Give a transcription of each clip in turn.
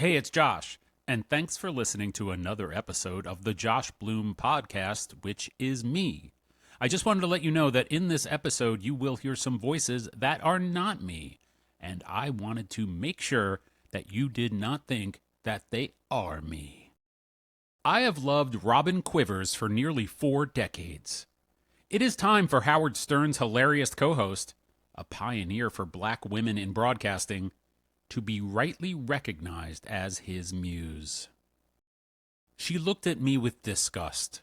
Hey, it's Josh, and thanks for listening to another episode of the Josh Bloom podcast, which is me. I just wanted to let you know that in this episode, you will hear some voices that are not me, and I wanted to make sure that you did not think that they are me. I have loved Robin Quivers for nearly 4 decades. It is time for Howard Stern's hilarious co-host, a pioneer for black women in broadcasting, to be rightly recognized as his muse. She looked at me with disgust.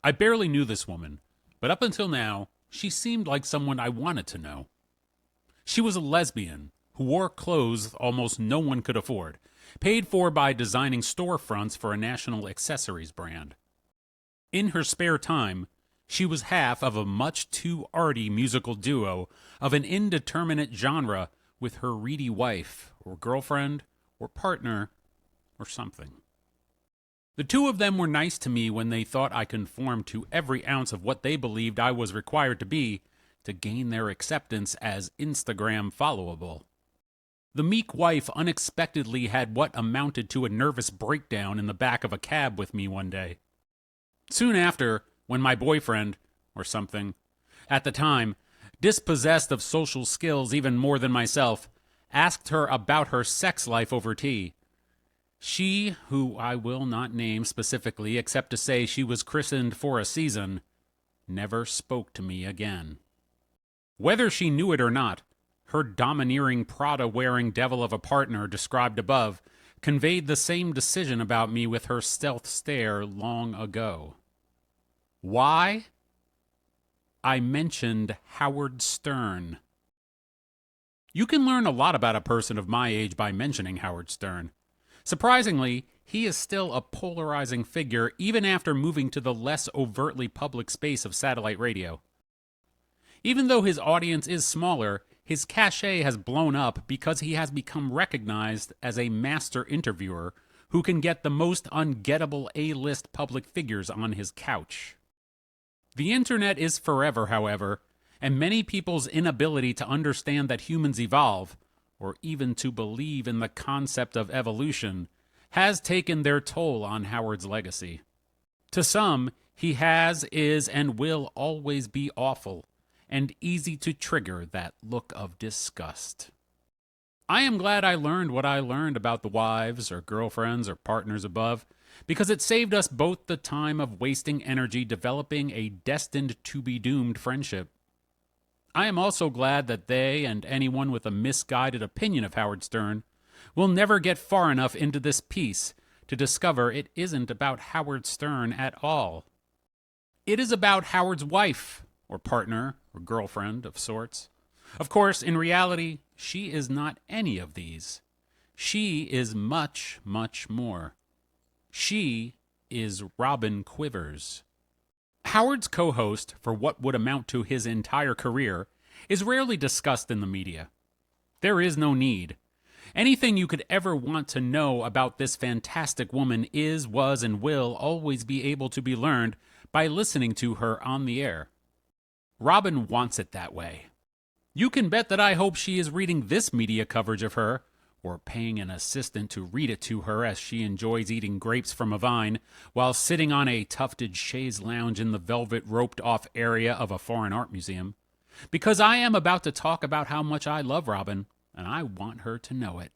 I barely knew this woman, but up until now, she seemed like someone I wanted to know. She was a lesbian who wore clothes almost no one could afford, paid for by designing storefronts for a national accessories brand. In her spare time, she was half of a much too arty musical duo of an indeterminate genre with her reedy wife, or girlfriend, or partner, or something. The two of them were nice to me when they thought I conformed to every ounce of what they believed I was required to be to gain their acceptance as Instagram followable. The meek wife unexpectedly had what amounted to a nervous breakdown in the back of a cab with me one day. Soon after, when my boyfriend, or something, at the time, dispossessed of social skills even more than myself, asked her about her sex life over tea. She, who I will not name specifically except to say she was christened for a season, never spoke to me again. Whether she knew it or not, her domineering Prada-wearing devil of a partner described above conveyed the same decision about me with her stealth stare long ago. Why? I mentioned Howard Stern. You can learn a lot about a person of my age by mentioning Howard Stern. Surprisingly, he is still a polarizing figure even after moving to the less overtly public space of satellite radio. Even though his audience is smaller, his cachet has blown up because he has become recognized as a master interviewer who can get the most ungettable A-list public figures on his couch. The internet is forever, however, and many people's inability to understand that humans evolve, or even to believe in the concept of evolution, has taken their toll on Howard's legacy. To some, he has, is, and will always be awful, and easy to trigger that look of disgust. I am glad I learned what I learned about the wives or girlfriends or partners above, because it saved us both the time of wasting energy developing a destined-to-be-doomed friendship. I am also glad that they and anyone with a misguided opinion of Howard Stern will never get far enough into this piece to discover it isn't about Howard Stern at all. It is about Howard's wife, or partner, or girlfriend of sorts. Of course, in reality, she is not any of these. She is much, much more. She is Robin Quivers. Howard's co-host for what would amount to his entire career is rarely discussed in the media. There is no need. Anything you could ever want to know about this fantastic woman is, was, and will always be able to be learned by listening to her on the air. Robin wants it that way. You can bet that I hope she is reading this media coverage of her, or paying an assistant to read it to her as she enjoys eating grapes from a vine while sitting on a tufted chaise lounge in the velvet roped-off area of a foreign art museum. Because I am about to talk about how much I love Robin, and I want her to know it.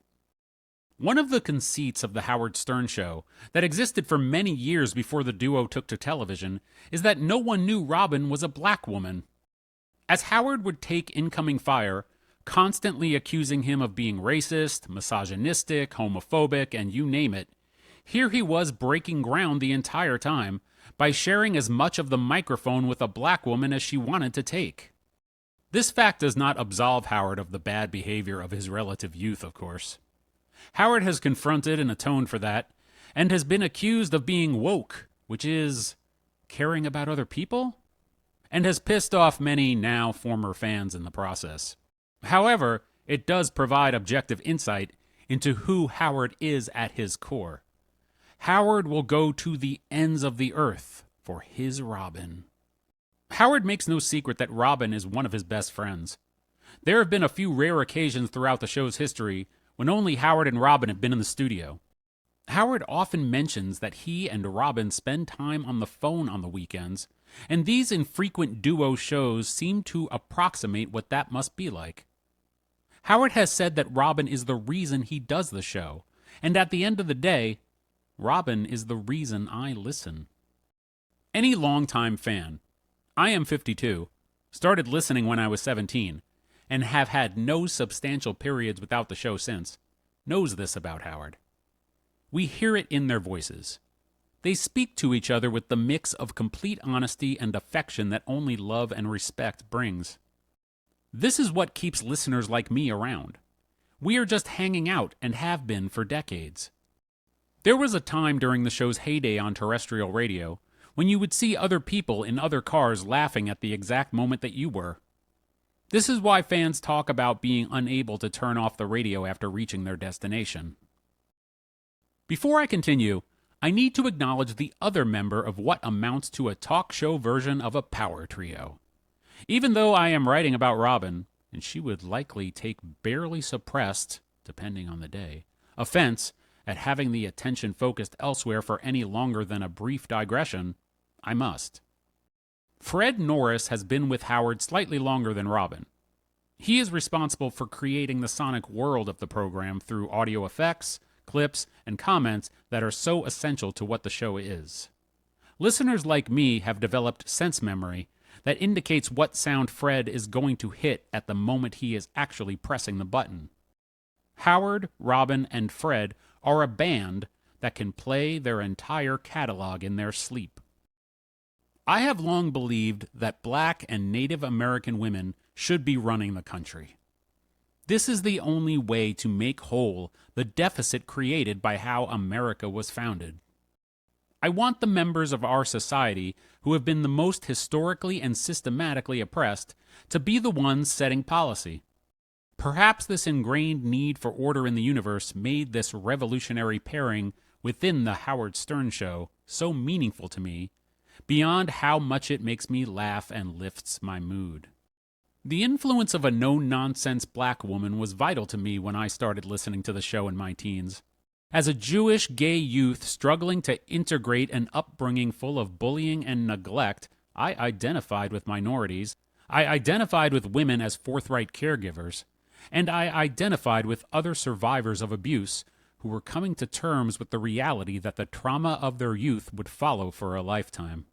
One of the conceits of the Howard Stern Show that existed for many years before the duo took to television is that no one knew Robin was a black woman. As Howard would take incoming fire, constantly accusing him of being racist, misogynistic, homophobic, and you name it, here he was breaking ground the entire time by sharing as much of the microphone with a black woman as she wanted to take. This fact does not absolve Howard of the bad behavior of his relative youth, of course. Howard has confronted and atoned for that, and has been accused of being woke, which is caring about other people, and has pissed off many now former fans in the process. However, it does provide objective insight into who Howard is at his core. Howard will go to the ends of the earth for his Robin. Howard makes no secret that Robin is one of his best friends. There have been a few rare occasions throughout the show's history when only Howard and Robin have been in the studio. Howard often mentions that he and Robin spend time on the phone on the weekends, and these infrequent duo shows seem to approximate what that must be like. Howard has said that Robin is the reason he does the show, and at the end of the day, Robin is the reason I listen. Any longtime fan, I am 52, started listening when I was 17, and have had no substantial periods without the show since, knows this about Howard. We hear it in their voices. They speak to each other with the mix of complete honesty and affection that only love and respect brings. This is what keeps listeners like me around. We are just hanging out and have been for decades. There was a time during the show's heyday on terrestrial radio when you would see other people in other cars laughing at the exact moment that you were. This is why fans talk about being unable to turn off the radio after reaching their destination. Before I continue, I need to acknowledge the other member of what amounts to a talk show version of a power trio. Even though I am writing about Robin, and she would likely take barely suppressed, depending on the day, offense at having the attention focused elsewhere for any longer than a brief digression, I must. Fred Norris has been with Howard slightly longer than Robin. He is responsible for creating the sonic world of the program through audio effects, clips, and comments that are so essential to what the show is. Listeners like me have developed sense memory that indicates what sound Fred is going to hit at the moment he is actually pressing the button. Howard, Robin, and Fred are a band that can play their entire catalog in their sleep. I have long believed that Black and Native American women should be running the country. This is the only way to make whole the deficit created by how America was founded. I want the members of our society who have been the most historically and systematically oppressed to be the ones setting policy. Perhaps this ingrained need for order in the universe made this revolutionary pairing within the Howard Stern Show so meaningful to me, beyond how much it makes me laugh and lifts my mood. The influence of a no-nonsense black woman was vital to me when I started listening to the show in my teens. As a Jewish gay youth struggling to integrate an upbringing full of bullying and neglect, I identified with minorities, I identified with women as forthright caregivers, and I identified with other survivors of abuse who were coming to terms with the reality that the trauma of their youth would follow for a lifetime.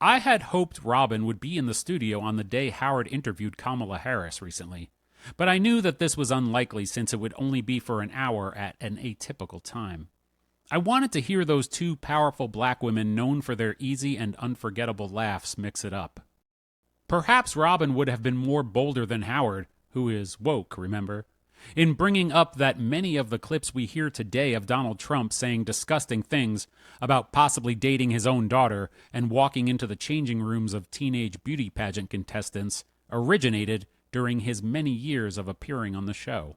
I had hoped Robin would be in the studio on the day Howard interviewed Kamala Harris recently, but I knew that this was unlikely since it would only be for an hour at an atypical time. I wanted to hear those two powerful black women known for their easy and unforgettable laughs mix it up. Perhaps Robin would have been more bolder than Howard, who is woke, remember, in bringing up that many of the clips we hear today of Donald Trump saying disgusting things about possibly dating his own daughter and walking into the changing rooms of teenage beauty pageant contestants originated during his many years of appearing on the show.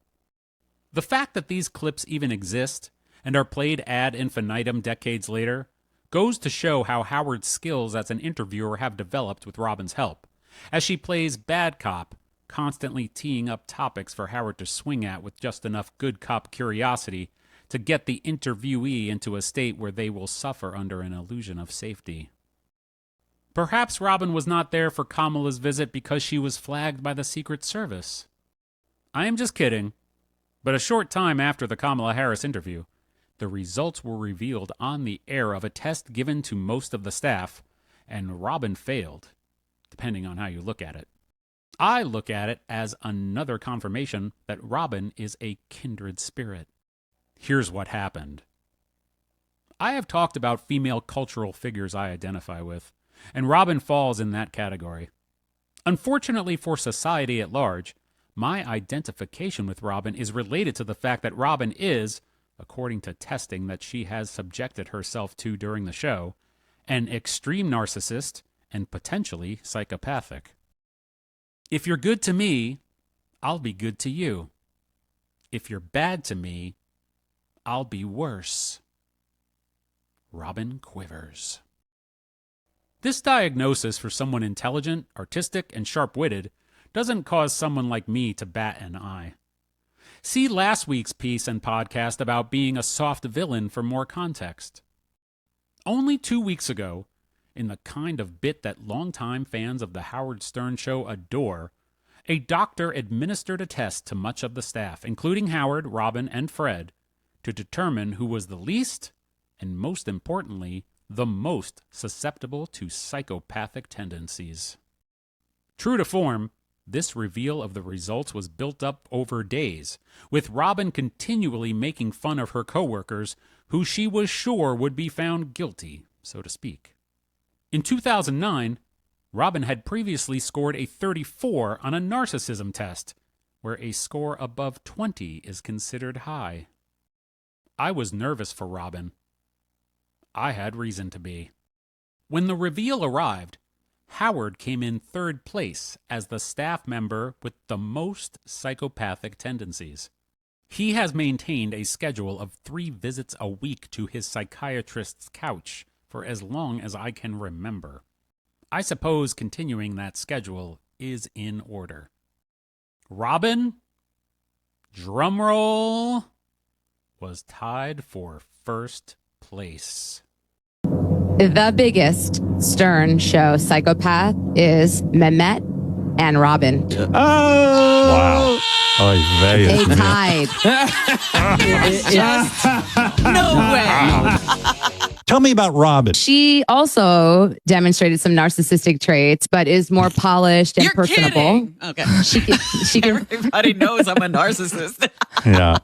The fact that these clips even exist and are played ad infinitum decades later goes to show how Howard's skills as an interviewer have developed with Robin's help, as she plays bad cop, constantly teeing up topics for Howard to swing at with just enough good cop curiosity to get the interviewee into a state where they will suffer under an illusion of safety. Perhaps Robin was not there for Kamala's visit because she was flagged by the Secret Service. I am just kidding, but a short time after the Kamala Harris interview, the results were revealed on the air of a test given to most of the staff, and Robin failed, depending on how you look at it. I look at it as another confirmation that Robin is a kindred spirit. Here's what happened. I have talked about female cultural figures I identify with, and Robin falls in that category. Unfortunately for society at large, my identification with Robin is related to the fact that Robin is, according to testing that she has subjected herself to during the show, an extreme narcissist and potentially psychopathic. If you're good to me, I'll be good to you. If you're bad to me, I'll be worse. Robin Quivers. This diagnosis for someone intelligent, artistic, and sharp-witted doesn't cause someone like me to bat an eye. See last week's piece and podcast about being a soft villain for more context. Only 2 weeks ago, in the kind of bit that longtime fans of The Howard Stern Show adore, a doctor administered a test to much of the staff, including Howard, Robin, and Fred, to determine who was the least, and most importantly, the most susceptible to psychopathic tendencies. True to form, this reveal of the results was built up over days, with Robin continually making fun of her coworkers, who she was sure would be found guilty, so to speak. In 2009, Robin had previously scored a 34 on a narcissism test, where a score above 20 is considered high. I was nervous for Robin. I had reason to be. When the reveal arrived, Howard came in third place as the staff member with the most psychopathic tendencies. He has maintained a schedule of 3 visits a week to his psychiatrist's couch for as long as I can remember. I suppose continuing that schedule is in order. Robin, drumroll, was tied for first place. The biggest Stern Show psychopath is Mehmet and Robin. Oh! Wow. They tied. No way. Tell me about Robin. She also demonstrated some narcissistic traits, but is more polished and You're personable. kidding. Okay. She can Everybody knows I'm a narcissist. Yeah.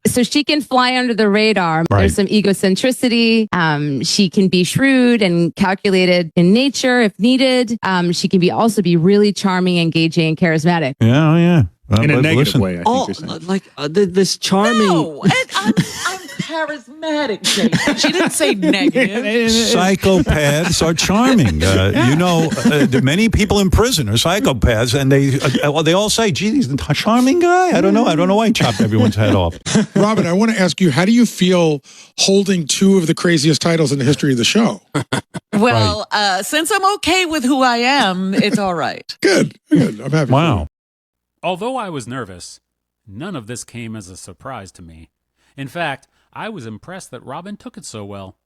So she can fly under the radar. Right. There's some egocentricity. She can be shrewd and calculated in nature if needed. She can also be really charming, engaging, and charismatic. Yeah, oh, yeah. In a negative listen. way, I think you're saying. Like this charming. No, I'm charismatic, Jason. She didn't say negative. Psychopaths are charming. Many people in prison are psychopaths, and they all say, "Gee, he's a charming guy." I don't know why he chopped everyone's head off. Robin, I want to ask you, how do you feel holding 2 of the craziest titles in the history of the show? Well, since I'm okay with who I am, it's all right. Good. I'm happy. Wow. Although I was nervous, none of this came as a surprise to me. In fact, I was impressed that Robin took it so well.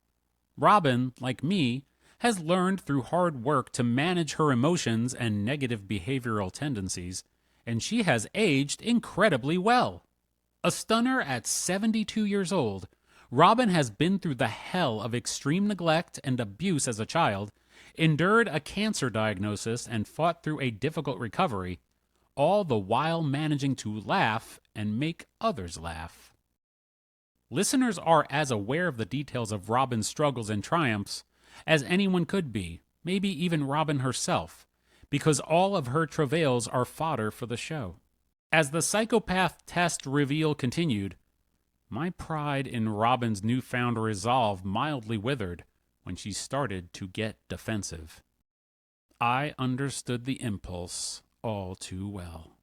Robin, like me, has learned through hard work to manage her emotions and negative behavioral tendencies, and she has aged incredibly well. A stunner at 72 years old, Robin has been through the hell of extreme neglect and abuse as a child, endured a cancer diagnosis, and fought through a difficult recovery, all the while managing to laugh and make others laugh. Listeners are as aware of the details of Robin's struggles and triumphs as anyone could be, maybe even Robin herself, because all of her travails are fodder for the show. As the psychopath test reveal continued, my pride in Robin's newfound resolve mildly withered when she started to get defensive. I understood the impulse all too well.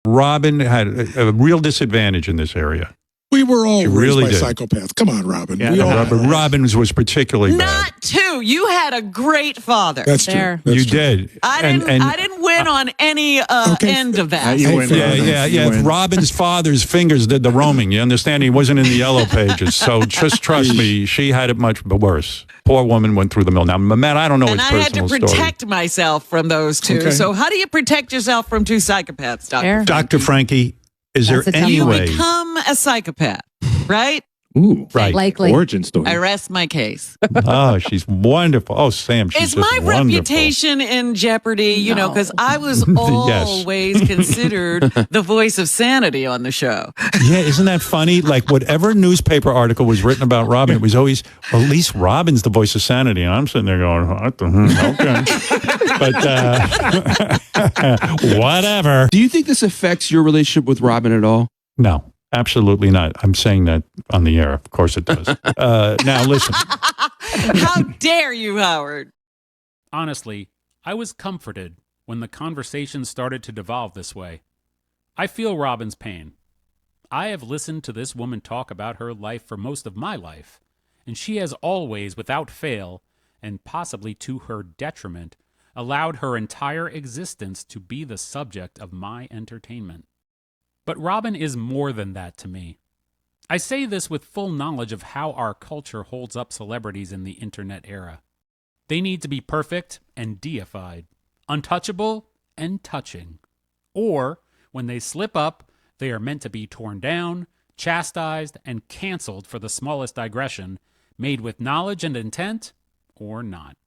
Robin had a real disadvantage in this area. We were all raised really by did. psychopaths. Come on, Robin. Yeah, we all Robin's was particularly bad. Not 2. You had a great father. That's There. true. That's You true. did. I didn't win on any end of that. You win. Yeah. You win. Robin's father's fingers did the roaming. You understand? He wasn't in the yellow pages. So just trust me, she had it much worse. Poor woman went through the mill. Now, Matt, I don't know And his I had to personal story. protect myself from those 2. Okay. So how do you protect yourself from 2 psychopaths, Doctor? Fair. Dr. Frankie, is That's a there tough any You one. way? become a psychopath, right? Ooh, Right. Likely. origin story. I rest my case. Oh, she's wonderful. Oh, Sam, she's Is just my wonderful. reputation in jeopardy? You know, because I was Yes. always considered the voice of sanity on the show. Yeah, isn't that funny? Like whatever newspaper article was written about Robin, it was always, well, at least Robin's the voice of sanity. And I'm sitting there going, what the, okay. But whatever. Do you think this affects your relationship with Robin at all? No, absolutely not. I'm saying that on the air. Of course it does. Now, listen. How dare you, Howard? Honestly, I was comforted when the conversation started to devolve this way. I feel Robin's pain. I have listened to this woman talk about her life for most of my life, and she has always, without fail, and possibly to her detriment, allowed her entire existence to be the subject of my entertainment. But Robin is more than that to me. I say this with full knowledge of how our culture holds up celebrities in the internet era. They need to be perfect and deified, untouchable and touching. Or, when they slip up, they are meant to be torn down, chastised, and canceled for the smallest digression, made with knowledge and intent, or not.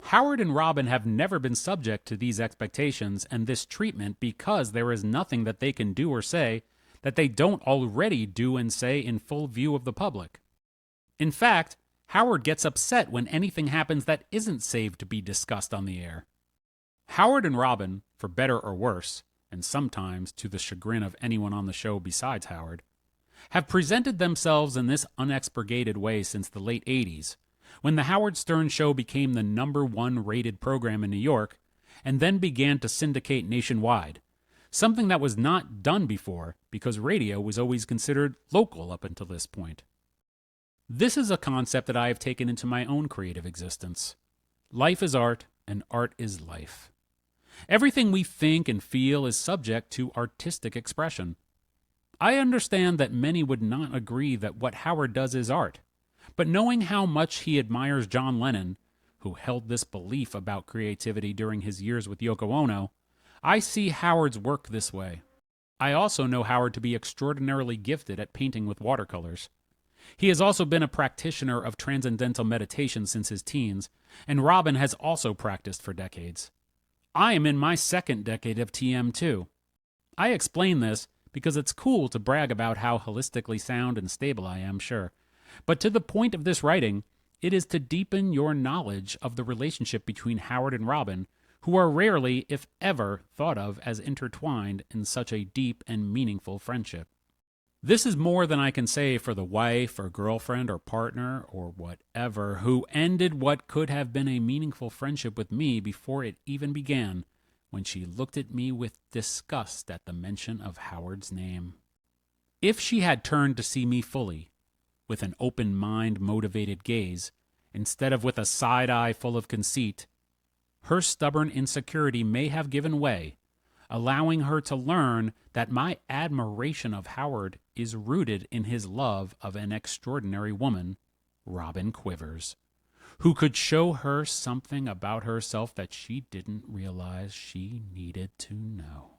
Howard and Robin have never been subject to these expectations and this treatment because there is nothing that they can do or say that they don't already do and say in full view of the public. In fact, Howard gets upset when anything happens that isn't saved to be discussed on the air. Howard and Robin, for better or worse, and sometimes to the chagrin of anyone on the show besides Howard, have presented themselves in this unexpurgated way since the late 80s, when the Howard Stern Show became the #1 rated program in New York, and then began to syndicate nationwide, something that was not done before because radio was always considered local up until this point. This is a concept that I have taken into my own creative existence. Life is art, and art is life. Everything we think and feel is subject to artistic expression. I understand that many would not agree that what Howard does is art, but knowing how much he admires John Lennon, who held this belief about creativity during his years with Yoko Ono, I see Howard's work this way. I also know Howard to be extraordinarily gifted at painting with watercolors. He has also been a practitioner of transcendental meditation since his teens, and Robin has also practiced for decades. I am in my second decade of TM too. I explain this because it's cool to brag about how holistically sound and stable I am, sure. But to the point of this writing, it is to deepen your knowledge of the relationship between Howard and Robin, who are rarely, if ever, thought of as intertwined in such a deep and meaningful friendship. This is more than I can say for the wife or girlfriend or partner or whatever who ended what could have been a meaningful friendship with me before it even began, when she looked at me with disgust at the mention of Howard's name. If she had turned to see me fully, with an open mind motivated gaze, instead of with a side eye full of conceit, her stubborn insecurity may have given way, allowing her to learn that my admiration of Howard is rooted in his love of an extraordinary woman, Robin Quivers, who could show her something about herself that she didn't realize she needed to know.